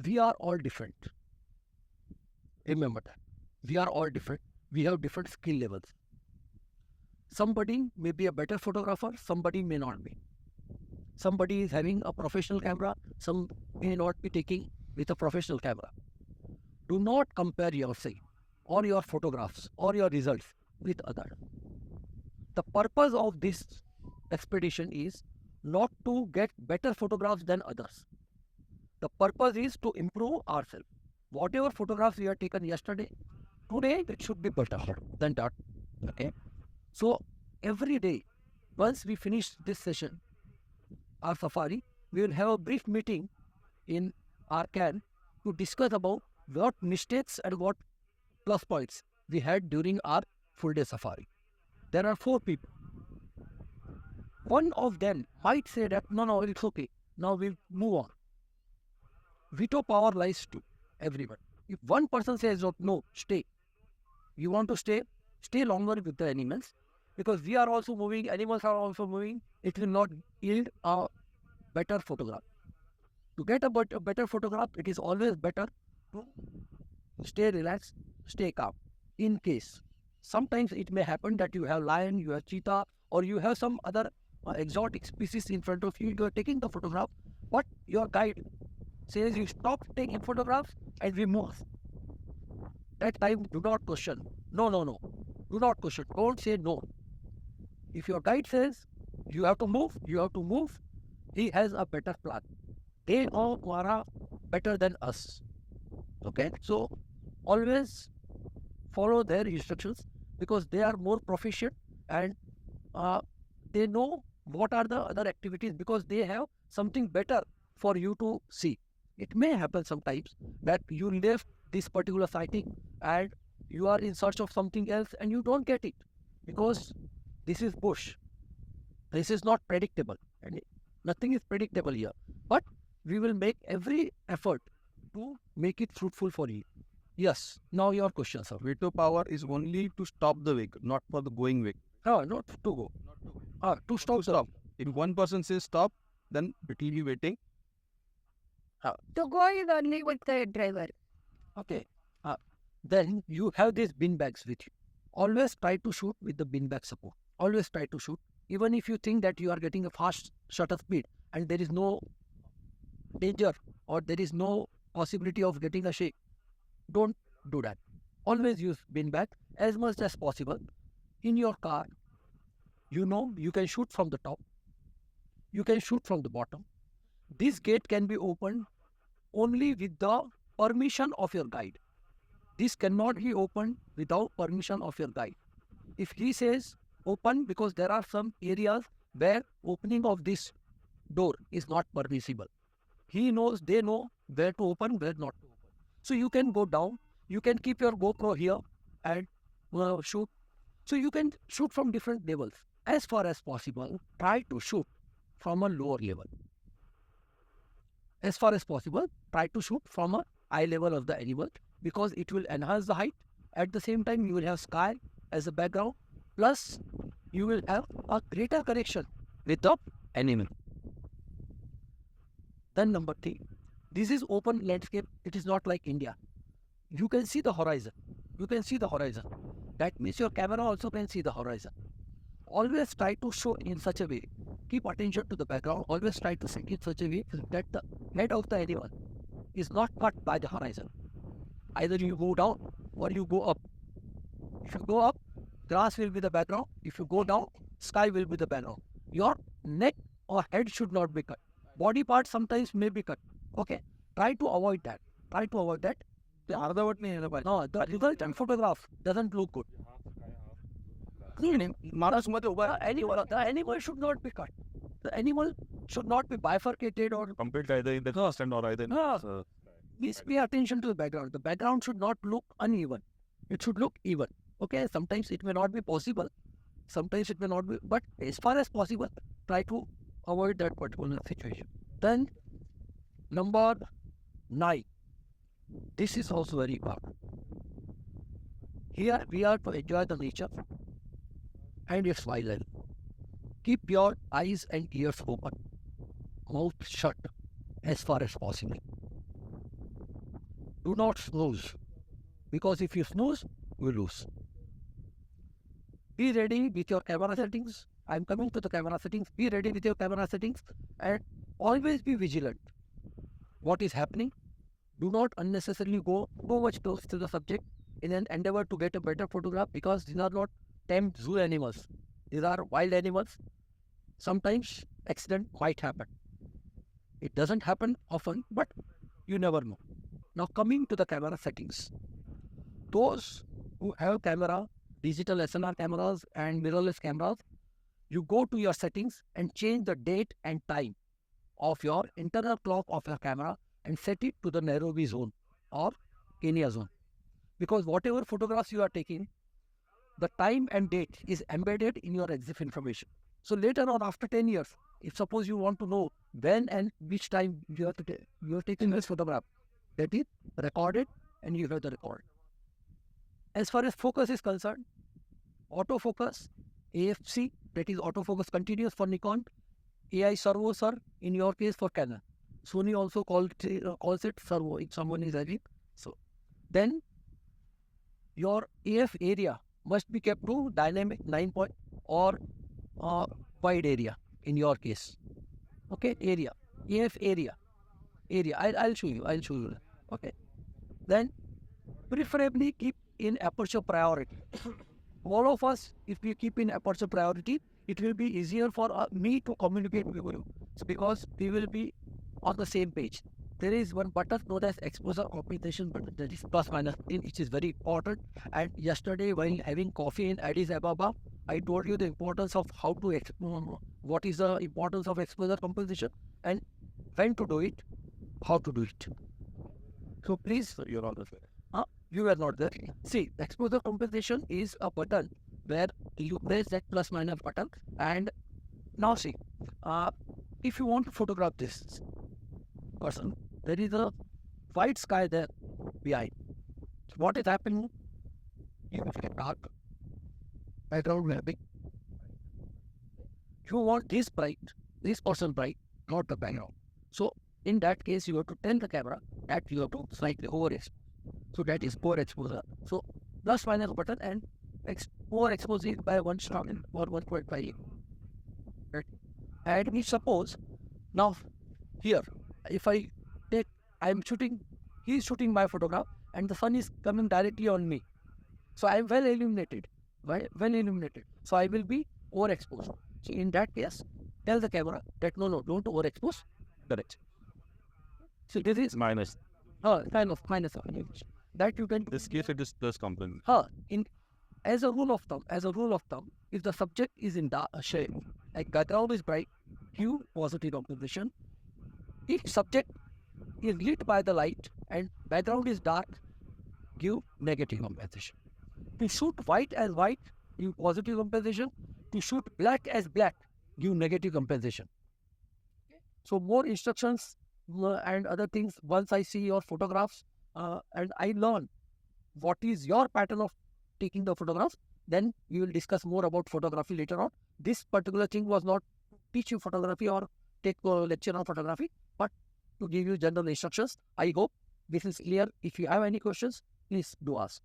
we are all different. Remember that. We are all different. We have different skill levels. Somebody may be a better photographer, somebody may not be. Somebody is having a professional camera, some may not be taking with a professional camera. Do not compare yourself or your photographs or your results with others. The purpose of this expedition is not to get better photographs than others. The purpose is to improve ourselves. Whatever photographs we have taken yesterday, today it should be better than that. Okay. So every day, once we finish this session, our safari, we will have a brief meeting in our camp to discuss about what mistakes and what plus points we had during our full day safari. There are 4 people. One of them might say that, no, it's okay. Now we'll move on. Veto power lies to everyone. If one person says, no, stay. You want to stay longer with the animals, because we are also moving, animals are also moving. It will not yield a better photograph. To get a better photograph, it is always better to stay relaxed, stay calm. In case, sometimes it may happen that you have lion, you have cheetah, or you have some other exotic species in front of you. You are taking the photograph, but your guide says you stop taking photographs and we move. That time, do not question. No. Do not question. Don't say no. If your guide says you have to move, he has a better plan. They know Mara better than us. Okay? So, always follow their instructions, because they are more proficient and they know what are the other activities, because they have something better for you to see. It may happen sometimes that you left this particular sighting and you are in search of something else and you don't get it, because this is bush. This is not predictable, and nothing is predictable here. But we will make every effort to make it fruitful for you. Yes. Now your question, sir. Veto power is only to stop the vehicle, not for the going vehicle. Not to go. To stop. If one person says stop, then it will be waiting. To go is only with the driver. Okay. Then you have these bin bags with you. Always try to shoot with the bin bag support. Always try to shoot. Even if you think that you are getting a fast shutter speed and there is no danger or there is no possibility of getting a shake, don't do that. Always use bin bag as much as possible. In your car, you can shoot from the top. You can shoot from the bottom. This gate can be opened only with the permission of your guide. This cannot be opened without permission of your guide. If he says open, because there are some areas where opening of this door is not permissible. They know where to open, where not to open. So you can go down, you can keep your GoPro here and shoot. So you can shoot from different levels. As far as possible, try to shoot from a lower level. As far as possible, try to shoot from a eye level of the animal, because it will enhance the height. At the same time, you will have sky as a background, plus you will have a greater connection with the animal. Then number 3, this is open landscape. It is not like India. You can see the horizon. That means your camera also can see the horizon. Always try to show in such a way. Keep attention to the background. Always try to sit in such a way that the head of the animal is not cut by the horizon. Either you go down or you go up. If you go up, grass will be the background. If you go down, sky will be the background. Your neck or head should not be cut. Body parts sometimes may be cut. Okay, try to avoid that. No, the resultant photograph doesn't look good. The animal should not be cut. The animal should not be bifurcated or Complete either in the distance or either in the please pay attention to the background. The background should not look uneven. It should look even. Okay, sometimes it may not be possible. Sometimes it may not be, but as far as possible, try to avoid that particular situation. Then, number 9. This is also very important. Here we are to enjoy the nature and its wildlife. Keep your eyes and ears open, mouth shut as far as possible. Do not snooze, because if you snooze, you lose. Be ready with your camera settings. I'm coming to the camera settings. Be ready with your camera settings and always be vigilant. What is happening? Do not unnecessarily go too much close to the subject in an endeavor to get a better photograph, because these are not tame zoo animals. These are wild animals. Sometimes accident might happen. It doesn't happen often, but you never know. Now coming to the camera settings. Those who have camera, digital SLR cameras and mirrorless cameras, you go to your settings and change the date and time of your internal clock of your camera and set it to the Nairobi zone or Kenya zone. Because whatever photographs you are taking, the time and date is embedded in your EXIF information. So later on, after 10 years, if suppose you want to know when and which time you are taking this photograph, that is recorded and you have the record. As far as focus is concerned, autofocus, AFC, that is autofocus continuous for Nikon, AI servo, sir, in your case for Canon. Sony also calls it servo if someone is having. So then your AF area must be kept to dynamic 9 point or wide area in your case. Okay, area, AF area. I'll show you. Okay. Then preferably keep in aperture priority. All of us, if we keep in aperture priority, it will be easier for me to communicate with you. It's because we will be on the same page. There is one button known as exposure compensation button, that is plus minus, which is very important. And yesterday, while having coffee in Addis Ababa, I told you the importance of what is the importance of exposure compensation and when to do it, how to do it. So please, So you're on the way. you were not there. See, exposure compensation is a button where you press that plus minus button, and now see, if you want to photograph this person, there is a white sky there behind. So what is happening? You have dark background mapping. You want this person bright, not the background. So in that case, you have to tell the camera that you have to slightly overexpose. So that is poor exposure. So plus minus button and overexpose it by 1 star or 1.5. Right? And we suppose now here, if I take, he is shooting my photograph and the sun is coming directly on me. So I am well illuminated. So I will be overexposed. So in that case, tell the camera that no, don't overexpose. Correct. So this is Minus. kind of minus of illumination. That you can. This case it is plus component. As a rule of thumb, if the subject is in dark shade, like background is bright, give positive composition. If subject is lit by the light and background is dark, give negative compensation. To shoot white as white, give positive compensation. To shoot black as black, give negative compensation. So more instructions and other things once I see your photographs and I learn what is your pattern of taking the photographs, then we will discuss more about photography later on. This particular thing was not to teach you photography or take a lecture on photography, but to give you general instructions. I hope this is clear. If you have any questions, please do ask.